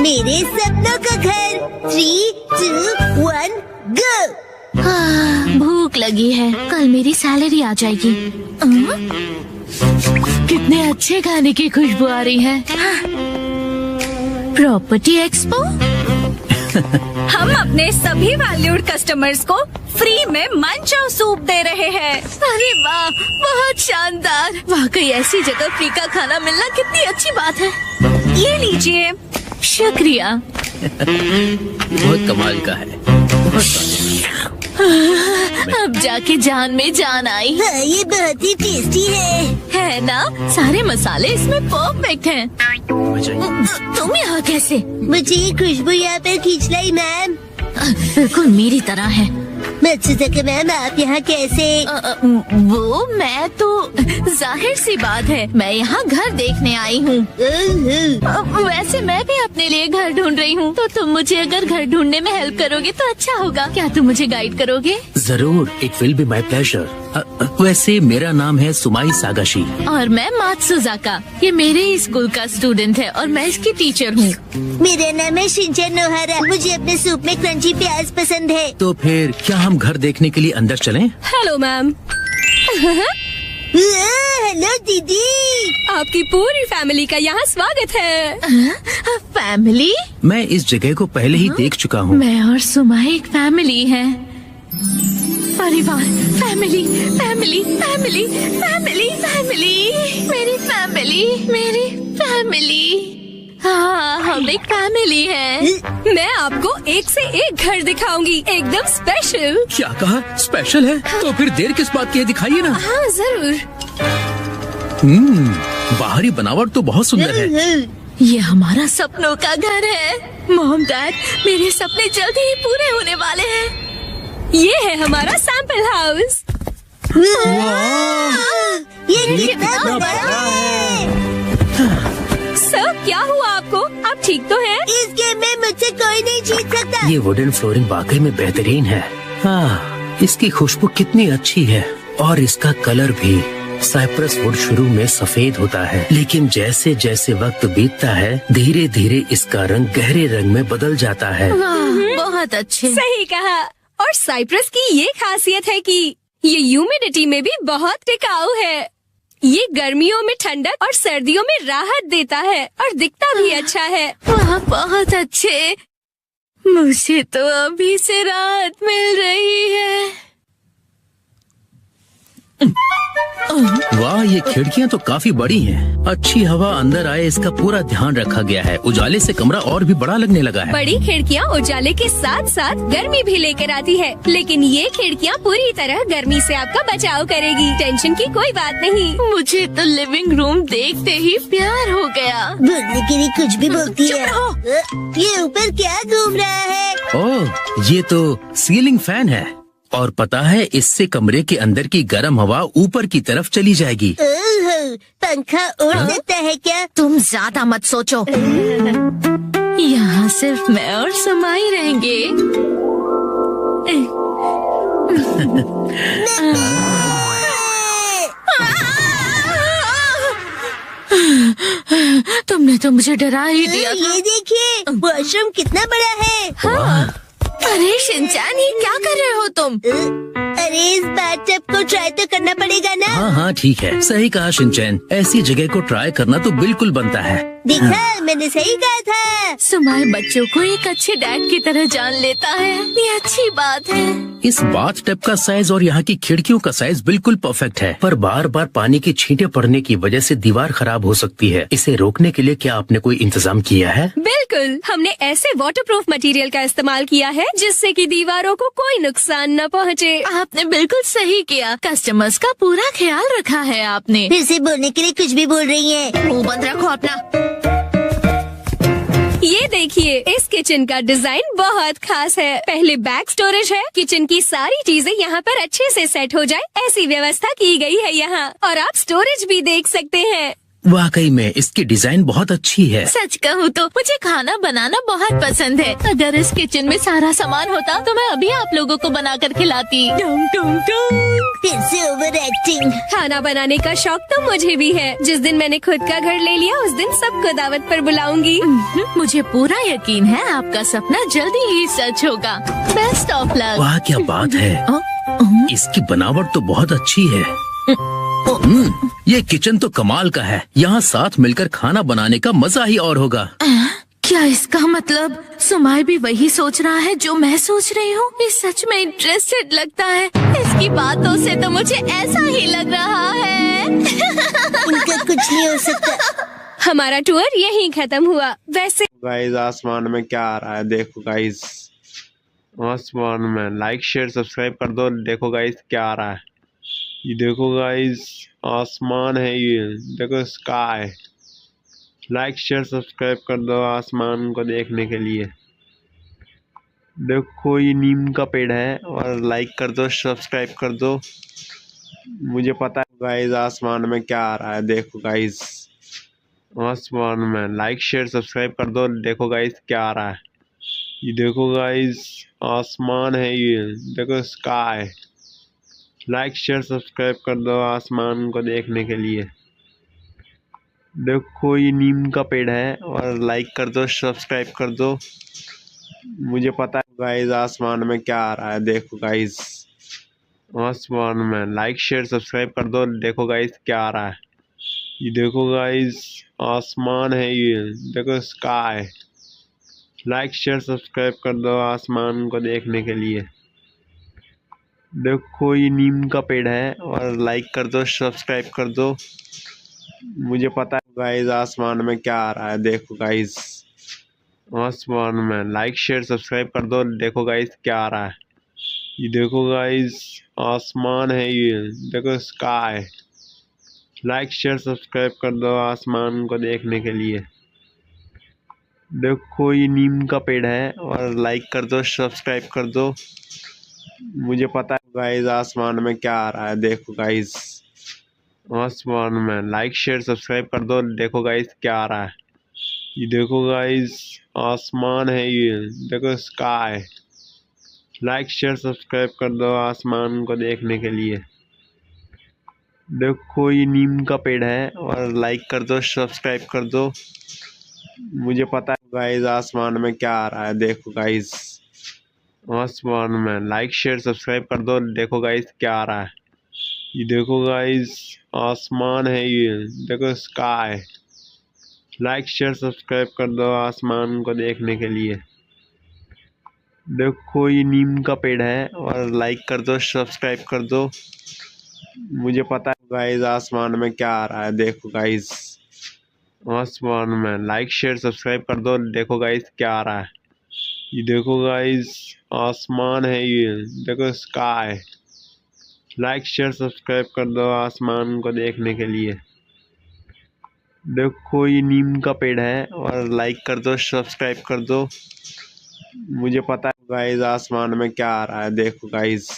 मेरे सपनों का घर। 3, 2, 1 गो। भूख लगी है, कल मेरी सैलरी आ जाएगी। कितने अच्छे खाने की खुशबू आ रही है। Property expo. हम अपने सभी वैल्यूड कस्टमर्स को फ्री में मंचो सूप दे रहे हैं। अरे वाह, बहुत शानदार। वाकई ऐसी जगह फ्री का खाना मिलना कितनी अच्छी बात है। ये लीजिए। शुक्रिया। बहुत कमाल का है। अब जाके जान में जान आई। हाँ, ये बहुत ही टेस्टी है ना? सारे मसाले इसमें परफेक्ट हैं। तुम यहाँ कैसे? मुझे ये खुशबू यहाँ पर खींच लाई मैम। बिल्कुल मेरी तरह है। मत्सुजाका मैम, आप यहाँ कैसे? वो मैं तो जाहिर सी बात है, मैं यहाँ घर देखने आई हूँ। वैसे मैं भी अपने लिए घर ढूंढ रही हूँ, तो तुम मुझे अगर घर ढूंढने में हेल्प करोगे तो अच्छा होगा। क्या तुम मुझे गाइड करोगे? जरूर, it will be my pleasure. वैसे मेरा नाम है सुमाई सागाशी और मैं मात्सुजाका। ये मेरे ही स्कूल का स्टूडेंट है और मैं इसकी टीचर हूँ। मेरा नाम है शिनचैन नोहारा। मुझे अपने सूप में क्रंची प्याज पसंद है। तो फिर क्या हम घर देखने के लिए अंदर चलें? Hello ma'am. हेलो दीदी। आपकी पूरी फैमिली का यहाँ स्वागत है। फैमिली? मैं इस जगह को पहले ही देख चुका हूँ। मैं और सुमाई एक फैमिली है। परिवार, family, family, family, family, family, मेरी फैमिली। हाँ, हम एक फैमिली है। मैं आपको एक से एक घर दिखाऊंगी, एकदम स्पेशल। क्या कहा? स्पेशल है? तो फिर देर किस बात की है, दिखाइए ना। हाँ जरूर। बाहरी बनावट तो बहुत सुंदर है। ये हमारा सपनों का घर है। मॉम डैड, मेरे सपने जल्दी ही पूरे होने वाले हैं। ये है हमारा सैंपल हाउस। ये कितना बड़ा है। सर, क्या हुआ आपको? आप ठीक तो हैं? इस गेम में मुझसे कोई नहीं जीत सकता। ये वुडन फ्लोरिंग वाकई में बेहतरीन है। हाँ, इसकी खुशबू कितनी अच्छी है और इसका कलर भी। साइप्रस वुड शुरू में सफेद होता है, लेकिन जैसे जैसे वक्त बीतता है धीरे धीरे इसका रंग गहरे रंग में बदल जाता है। बहुत अच्छे। सही कहा। और साइप्रस की ये खासियत है कि ये ह्यूमिडिटी में भी बहुत टिकाऊ है। ये गर्मियों में ठंडक और सर्दियों में राहत देता है और दिखता भी अच्छा है। वाह, बहुत अच्छे। मुझे तो अभी से राहत मिल रही है। वाह, ये खिड़कियाँ तो काफी बड़ी हैं। अच्छी हवा अंदर आए इसका पूरा ध्यान रखा गया है। उजाले से कमरा और भी बड़ा लगने लगा है। बड़ी खिड़कियाँ उजाले के साथ साथ गर्मी भी लेकर आती है, लेकिन ये खिड़कियाँ पूरी तरह गर्मी से आपका बचाव करेगी। टेंशन की कोई बात नहीं। मुझे तो लिविंग रूम देखते ही प्यार हो गया। बोलने के लिए कुछ भी बोलती है। ये ऊपर क्या घूम रहा है? ओह, ये तो सीलिंग फैन है और पता है इससे कमरे के अंदर की गर्म हवा ऊपर की तरफ चली जाएगी। पंखा उड़ सकता है क्या? तुम ज्यादा मत सोचो। यहाँ सिर्फ मैं और सुमाई रहेंगे। तुमने तो मुझे डरा ही दिया था। ये देखिए, वॉशरूम कितना बड़ा है। हाँ। अरे शिनचैन, ये क्या कर रहे हो तुम? अरे इस बाथटब को ट्राई तो करना पड़ेगा ना। हाँ हाँ ठीक है, सही कहा शिनचैन। ऐसी जगह को ट्राई करना तो बिल्कुल बनता है। देखा, मैंने सही कहा था। सुमाई बच्चों को एक अच्छे डैड की तरह जान लेता है। ये अच्छी बात है। इस बाथटब का साइज और यहाँ की खिड़कियों का साइज बिल्कुल परफेक्ट है, पर बार बार पानी की छींटे पड़ने की वजह से दीवार खराब हो सकती है। इसे रोकने के लिए क्या आपने कोई इंतजाम किया है? बिल्कुल, हमने ऐसे वाटरप्रूफ मटेरियल का इस्तेमाल किया है जिससे कि दीवारों को कोई नुकसान न पहुँचे। आपने बिल्कुल सही किया। कस्टमर्स का पूरा ख्याल रखा है आपने। फिर से बोलने के लिए कुछ भी बोल रही है। मुंह बंद रखो अपना। ये देखिए, इस किचन का डिजाइन बहुत खास है। पहले बैग स्टोरेज है। किचन की सारी चीजें यहाँ पर अच्छे से सेट हो जाए, ऐसी व्यवस्था की गई है यहाँ। और आप स्टोरेज भी देख सकते हैं। वाकई में इसकी डिजाइन बहुत अच्छी है। सच कहूँ तो मुझे खाना बनाना बहुत पसंद है। अगर इस किचन में सारा सामान होता तो मैं अभी आप लोगों को बना कर खिलाती। टुम टुम टुम। फिर से ओवर एक्टिंग। खाना बनाने का शौक तो मुझे भी है। जिस दिन मैंने खुद का घर ले लिया उस दिन सबको दावत पर बुलाऊंगी। मुझे पूरा यकीन है आपका सपना जल्दी ही सच होगा। Best of luck. वाह क्या बात है, इसकी बनावट तो बहुत अच्छी है। ये किचन तो कमाल का है। यहाँ साथ मिलकर खाना बनाने का मजा ही और होगा। क्या इसका मतलब सुमाई भी वही सोच रहा है जो मैं सोच रही हूँ? ये सच में इंटरेस्टेड लगता है। इसकी बातों से तो मुझे ऐसा ही लग रहा है। इनका कुछ नहीं हो सकता। हमारा टूर यहीं खत्म हुआ। वैसे गाइस आसमान में क्या आ रहा है देखो गाइस, आसमान में लाइक शेयर सब्सक्राइब कर दो। देखो गाइस क्या आ रहा है, ये देखो गाइस आसमान है, ये देखो स्काई। लाइक शेयर सब्सक्राइब कर दो आसमान को देखने के लिए। देखो ये नीम का पेड़ है और लाइक कर दो सब्सक्राइब कर दो। मुझे पता है गाइस आसमान में क्या आ रहा है। देखो गाइस आसमान में लाइक शेयर सब्सक्राइब कर दो। देखो गाइस क्या आ रहा है, ये देखो गाइस आसमान है, ये देखो स्काई। लाइक शेयर सब्सक्राइब कर दो आसमान को देखने के लिए। देखो ये नीम का पेड़ है और लाइक कर दो सब्सक्राइब कर दो। मुझे पता है गाइस आसमान में क्या आ रहा है। देखो गाइस आसमान में लाइक शेयर सब्सक्राइब कर दो। देखो गाइस क्या आ रहा है, ये देखो गाइस आसमान है, ये देखो स्काई। लाइक शेयर सब्सक्राइब कर दो आसमान को देखने के लिए। देखो ये नीम का पेड़ है और लाइक कर दो सब्सक्राइब कर दो। मुझे पता है गाइस आसमान में क्या आ रहा है। देखो गाइस आसमान में लाइक शेयर सब्सक्राइब कर दो। देखो गाइस क्या आ रहा है, ये देखो गाइस आसमान है, ये देखो स्काई। लाइक शेयर सब्सक्राइब कर दो आसमान को देखने के लिए। देखो ये नीम का पेड़ है और लाइक कर दो सब्सक्राइब कर दो। मुझे पता है गाइस आसमान में क्या आ रहा है। देखो गाइस आसमान में लाइक शेयर सब्सक्राइब कर दो। देखो गाइस क्या आ रहा है, ये देखो गाइस आसमान है, ये देखो स्काई। लाइक शेयर सब्सक्राइब कर दो आसमान को देखने के लिए। देखो ये नीम का पेड़ है और लाइक कर दो सब्सक्राइब कर दो। मुझे पता है गाइस आसमान में क्या आ रहा है। देखो गाइस आसमान में लाइक शेयर सब्सक्राइब कर दो। देखो गाइस क्या आ रहा है, ये देखो गाइस आसमान है, ये देखो स्काई। लाइक शेयर सब्सक्राइब कर दो आसमान को देखने के लिए। देखो ये नीम का पेड़ है और लाइक कर दो सब्सक्राइब कर दो। मुझे पता है गाइस आसमान में क्या आ रहा है। देखो गाइस आसमान में लाइक शेयर सब्सक्राइब कर दो। देखो गाइस क्या आ रहा है, ये देखो गाइस आसमान है, ये देखो स्काई। लाइक शेयर सब्सक्राइब कर दो आसमान को देखने के लिए। देखो ये नीम का पेड़ है और लाइक कर दो सब्सक्राइब कर दो। मुझे पता है गाइस आसमान में क्या आ रहा है। देखो गाइस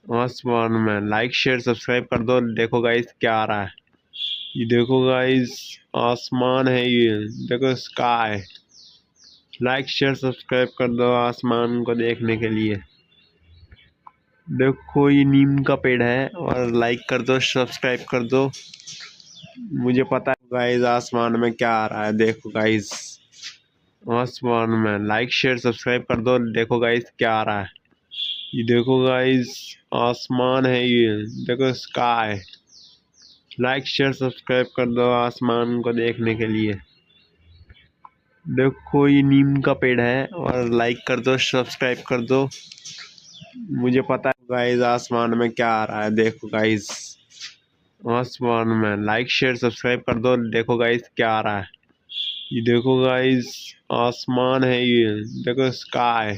आसमान में लाइक शेयर सब्सक्राइब कर दो। देखो गाइस क्या आ रहा है, ये देखो गाइस आसमान है, ये देखो स्काई। लाइक शेयर सब्सक्राइब कर दो आसमान को देखने के लिए। देखो ये नीम का पेड़ है और लाइक कर दो सब्सक्राइब कर दो। मुझे पता है गाइस आसमान में क्या आ रहा है। देखो गाइस आसमान में लाइक शेयर सब्सक्राइब कर दो। देखो गाइस क्या आ रहा है, ये देखो गाइस आसमान है, ये देखो स्काई। लाइक शेयर सब्सक्राइब कर दो आसमान को देखने के लिए। देखो ये नीम का पेड़ है और लाइक कर दो सब्सक्राइब कर दो। मुझे पता है गाइस आसमान में क्या आ रहा है। देखो गाइस आसमान में लाइक शेयर सब्सक्राइब कर दो। देखो गाइस क्या आ रहा है, ये देखो गाइस आसमान है, ये देखो स्काई।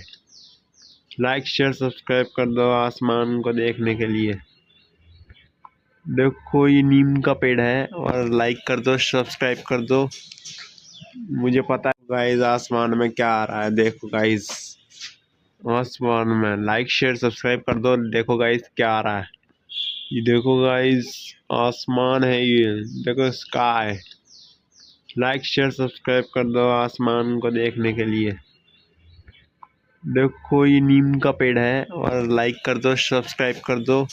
लाइक शेयर सब्सक्राइब कर दो आसमान को देखने के लिए। देखो ये नीम का पेड़ है और लाइक कर दो सब्सक्राइब कर दो। मुझे पता है गाइस आसमान में क्या आ रहा है। देखो गाइस आसमान में लाइक शेयर सब्सक्राइब कर दो। देखो गाइस क्या आ रहा है, ये देखो गाइस, आसमान है ये, देखो स्काई। लाइक शेयर सब्सक्राइब कर दो आसमान को देखने के लिए। देखो ये नीम का पेड़ है, और लाइक कर दो, सब्सक्राइब कर दो।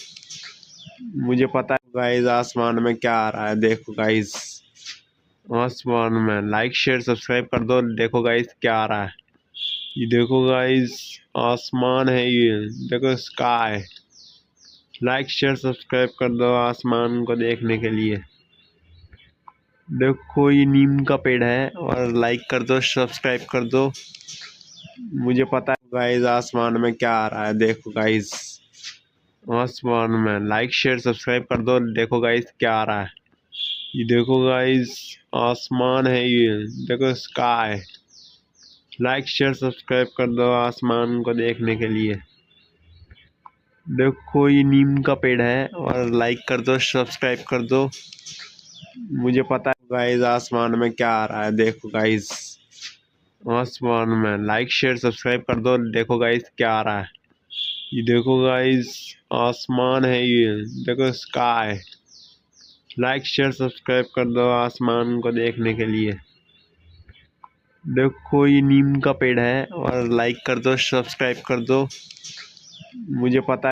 मुझे पता है गाइस आसमान में क्या आ रहा है। देखो गाइस, आसमान में लाइक शेयर सब्सक्राइब कर दो। देखो गाइस क्या आ रहा है। ये देखो गाइस, आसमान है ये, देखो स्काई। लाइक शेयर सब्सक्राइब कर दो आसमान को देखने के लिए। देखो ये नीम का पेड़ है, और लाइक कर दो, सब्सक्राइब कर दो। मुझे पता है गाइस आसमान में क्या आ रहा है। देखो गाइस, आसमान में लाइक शेयर सब्सक्राइब कर दो। देखो गाइस क्या आ रहा है। ये देखो गाइस, आसमान है ये, देखो स्काई। लाइक शेयर सब्सक्राइब कर दो आसमान को देखने के लिए। देखो ये नीम का पेड़ है, और लाइक कर दो, सब्सक्राइब कर दो। मुझे पता है गाइस आसमान में क्या आ रहा है। देखो गाइस, आसमान में लाइक शेयर सब्सक्राइब कर दो। देखो गाइस क्या आ रहा है। ये देखो गाइस, आसमान है ये, देखो स्काई। लाइक शेयर सब्सक्राइब कर दो आसमान को देखने के लिए। देखो ये नीम का पेड़ है, और लाइक कर दो, सब्सक्राइब कर दो। मुझे पता है